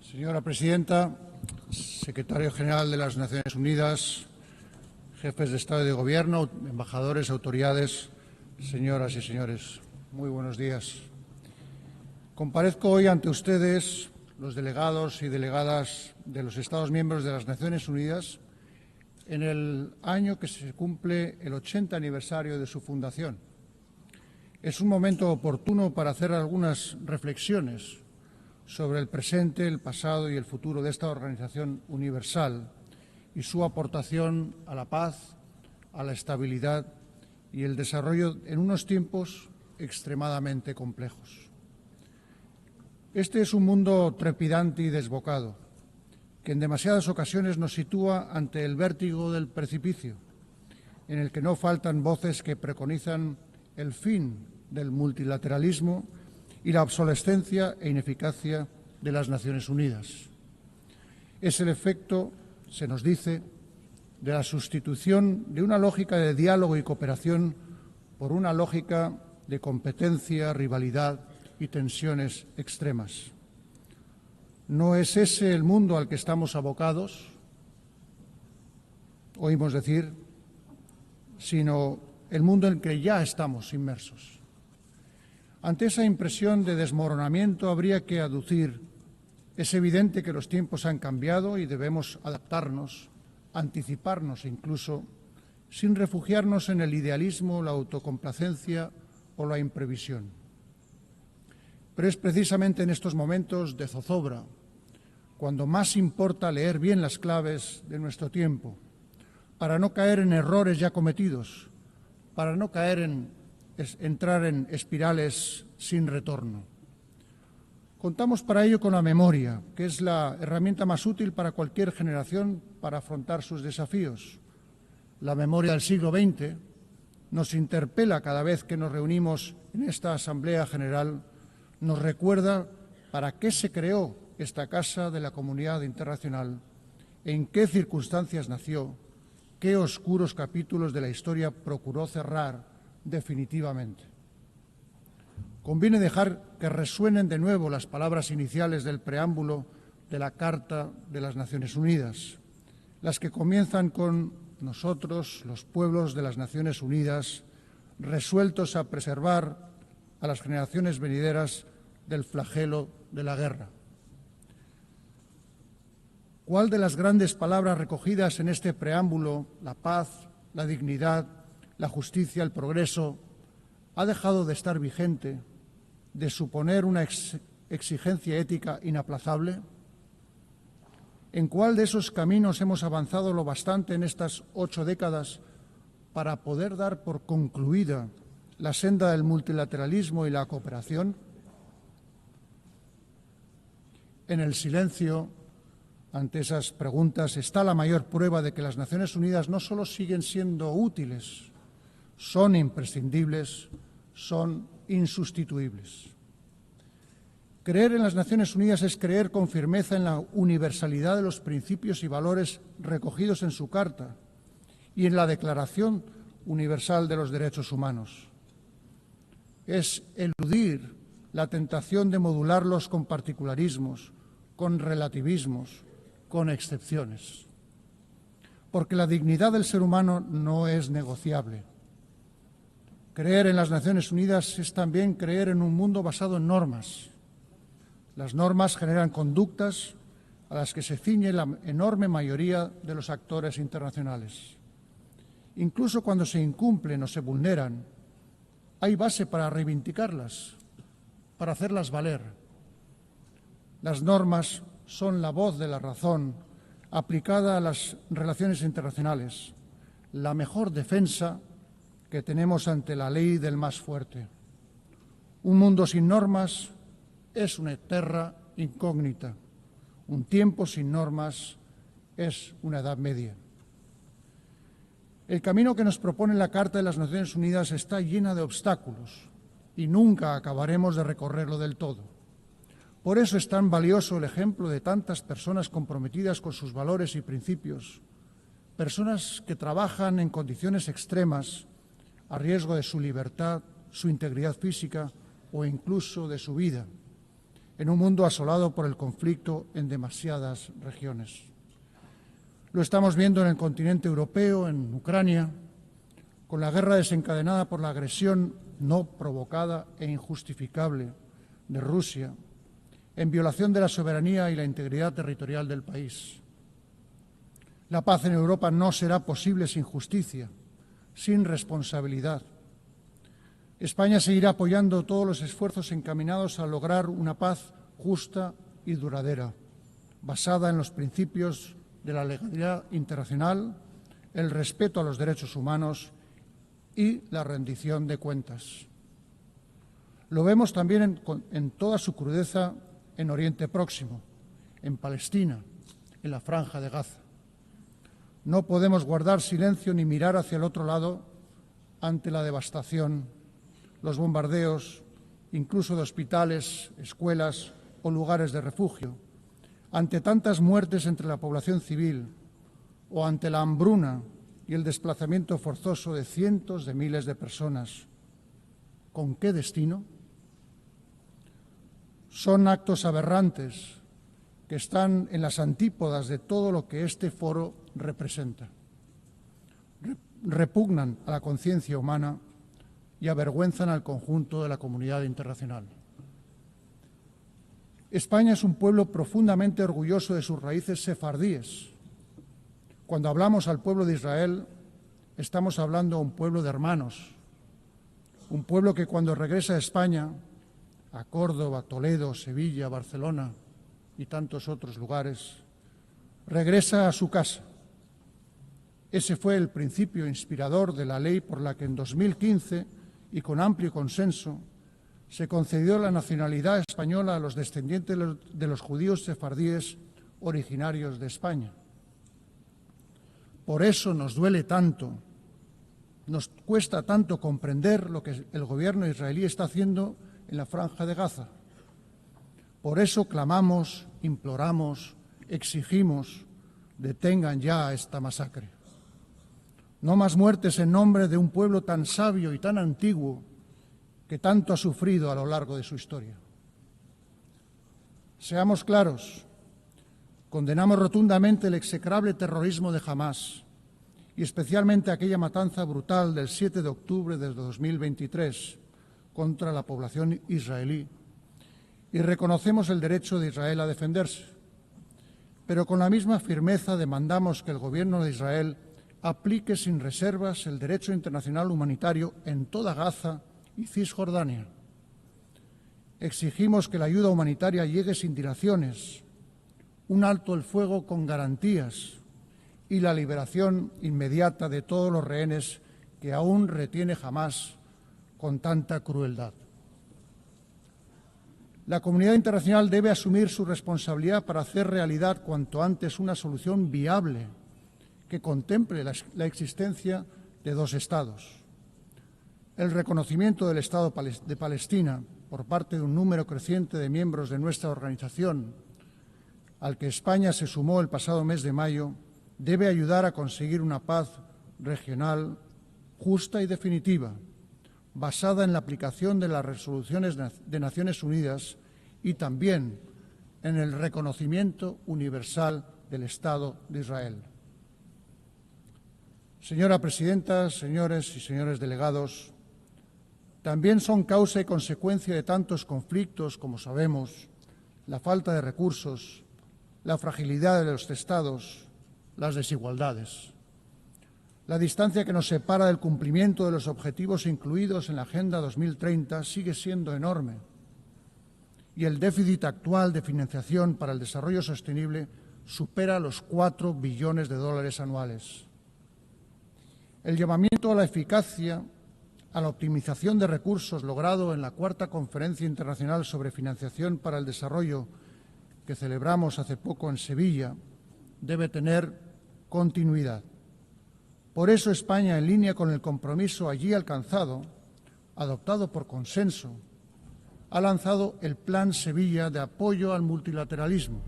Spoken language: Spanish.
Señora presidenta, secretario general de las Naciones Unidas, jefes de Estado y de Gobierno, embajadores, autoridades, señoras y señores, muy buenos días. Comparezco hoy ante ustedes, los delegados y delegadas de los Estados miembros de las Naciones Unidas, en el año que se cumple el 80 aniversario de su fundación. Es un momento oportuno para hacer algunas reflexiones sobre el presente, el pasado y el futuro de esta organización universal y su aportación a la paz, a la estabilidad y el desarrollo en unos tiempos extremadamente complejos. Este es un mundo trepidante y desbocado, que en demasiadas ocasiones nos sitúa ante el vértigo del precipicio, en el que no faltan voces que preconizan el fin del multilateralismo y la obsolescencia e ineficacia de las Naciones Unidas. Es el efecto, se nos dice, de la sustitución de una lógica de diálogo y cooperación por una lógica de competencia, rivalidad y tensiones extremas. ¿No es ese el mundo al que estamos abocados? Oímos decir, sino el mundo en que ya estamos inmersos. Ante esa impresión de desmoronamiento habría que aducir: es evidente que los tiempos han cambiado y debemos adaptarnos, anticiparnos incluso, sin refugiarnos en el idealismo, la autocomplacencia o la imprevisión. Pero es precisamente en estos momentos de zozobra cuando más importa leer bien las claves de nuestro tiempo, para no caer en errores ya cometidos, para no entrar en espirales sin retorno. Contamos para ello con la memoria, que es la herramienta más útil para cualquier generación para afrontar sus desafíos. La memoria del siglo XX nos interpela cada vez que nos reunimos en esta Asamblea General, nos recuerda para qué se creó esta Casa de la Comunidad Internacional, en qué circunstancias nació, qué oscuros capítulos de la historia procuró cerrar definitivamente. Conviene dejar que resuenen de nuevo las palabras iniciales del preámbulo de la Carta de las Naciones Unidas, las que comienzan con: nosotros, los pueblos de las Naciones Unidas, resueltos a preservar a las generaciones venideras del flagelo de la guerra. ¿Cuál de las grandes palabras recogidas en este preámbulo, la paz, la dignidad, la justicia, el progreso, ha dejado de estar vigente, de suponer una exigencia ética inaplazable? ¿En cuál de esos caminos hemos avanzado lo bastante en estas 8 décadas para poder dar por concluida la senda del multilateralismo y la cooperación? En el silencio ante esas preguntas está la mayor prueba de que las Naciones Unidas no solo siguen siendo útiles, son imprescindibles, son insustituibles. Creer en las Naciones Unidas es creer con firmeza en la universalidad de los principios y valores recogidos en su Carta y en la Declaración Universal de los Derechos Humanos. Es eludir la tentación de modularlos con particularismos, con relativismos, con excepciones. Porque la dignidad del ser humano no es negociable. Creer en las Naciones Unidas es también creer en un mundo basado en normas. Las normas generan conductas a las que se ciñe la enorme mayoría de los actores internacionales. Incluso cuando se incumplen o se vulneran, hay base para reivindicarlas, para hacerlas valer. Las normas son la voz de la razón aplicada a las relaciones internacionales, la mejor defensa que tenemos ante la ley del más fuerte. Un mundo sin normas es una terra incógnita. Un tiempo sin normas es una Edad Media. El camino que nos propone la Carta de las Naciones Unidas está llena de obstáculos y nunca acabaremos de recorrerlo del todo. Por eso es tan valioso el ejemplo de tantas personas comprometidas con sus valores y principios, personas que trabajan en condiciones extremas a riesgo de su libertad, su integridad física o incluso de su vida, en un mundo asolado por el conflicto en demasiadas regiones. Lo estamos viendo en el continente europeo, en Ucrania, con la guerra desencadenada por la agresión no provocada e injustificable de Rusia, en violación de la soberanía y la integridad territorial del país. La paz en Europa no será posible sin justicia, sin responsabilidad. España seguirá apoyando todos los esfuerzos encaminados a lograr una paz justa y duradera, basada en los principios de la legalidad internacional, el respeto a los derechos humanos y la rendición de cuentas. Lo vemos también en toda su crudeza en Oriente Próximo, en Palestina, en la Franja de Gaza. No podemos guardar silencio ni mirar hacia el otro lado ante la devastación, los bombardeos, incluso de hospitales, escuelas o lugares de refugio, ante tantas muertes entre la población civil o ante la hambruna y el desplazamiento forzoso de cientos de miles de personas. ¿Con qué destino? Son actos aberrantes que están en las antípodas de todo lo que este foro representa. Repugnan a la conciencia humana y avergüenzan al conjunto de la comunidad internacional. España es un pueblo profundamente orgulloso de sus raíces sefardíes. Cuando hablamos al pueblo de Israel, estamos hablando a un pueblo de hermanos, un pueblo que cuando regresa a España, a Córdoba, Toledo, Sevilla, Barcelona y tantos otros lugares, regresa a su casa. Ese fue el principio inspirador de la ley por la que en 2015, y con amplio consenso, se concedió la nacionalidad española a los descendientes de los judíos sefardíes originarios de España. Por eso nos duele tanto, nos cuesta tanto comprender lo que el gobierno israelí está haciendo en la Franja de Gaza. Por eso clamamos, imploramos, exigimos, detengan ya esta masacre. No más muertes en nombre de un pueblo tan sabio y tan antiguo que tanto ha sufrido a lo largo de su historia. Seamos claros, condenamos rotundamente el execrable terrorismo de Hamás y especialmente aquella matanza brutal del 7 de octubre de 2023 contra la población israelí y reconocemos el derecho de Israel a defenderse. Pero con la misma firmeza demandamos que el Gobierno de Israel aplique sin reservas el derecho internacional humanitario en toda Gaza y Cisjordania. Exigimos que la ayuda humanitaria llegue sin dilaciones, un alto el fuego con garantías y la liberación inmediata de todos los rehenes que aún retiene Hamás con tanta crueldad. La comunidad internacional debe asumir su responsabilidad para hacer realidad cuanto antes una solución viable que contemple la existencia de dos Estados. El reconocimiento del Estado de Palestina por parte de un número creciente de miembros de nuestra organización, al que España se sumó el pasado mes de mayo, debe ayudar a conseguir una paz regional justa y definitiva, basada en la aplicación de las resoluciones de Naciones Unidas y también en el reconocimiento universal del Estado de Israel. Señora presidenta, señores y señores delegados, también son causa y consecuencia de tantos conflictos, como sabemos, la falta de recursos, la fragilidad de los Estados, las desigualdades. La distancia que nos separa del cumplimiento de los objetivos incluidos en la Agenda 2030 sigue siendo enorme y el déficit actual de financiación para el desarrollo sostenible supera los 4 billones de dólares anuales. El llamamiento a la eficacia, a la optimización de recursos logrado en la cuarta Conferencia Internacional sobre Financiación para el Desarrollo que celebramos hace poco en Sevilla debe tener continuidad. Por eso España, en línea con el compromiso allí alcanzado, adoptado por consenso, ha lanzado el Plan Sevilla de apoyo al multilateralismo,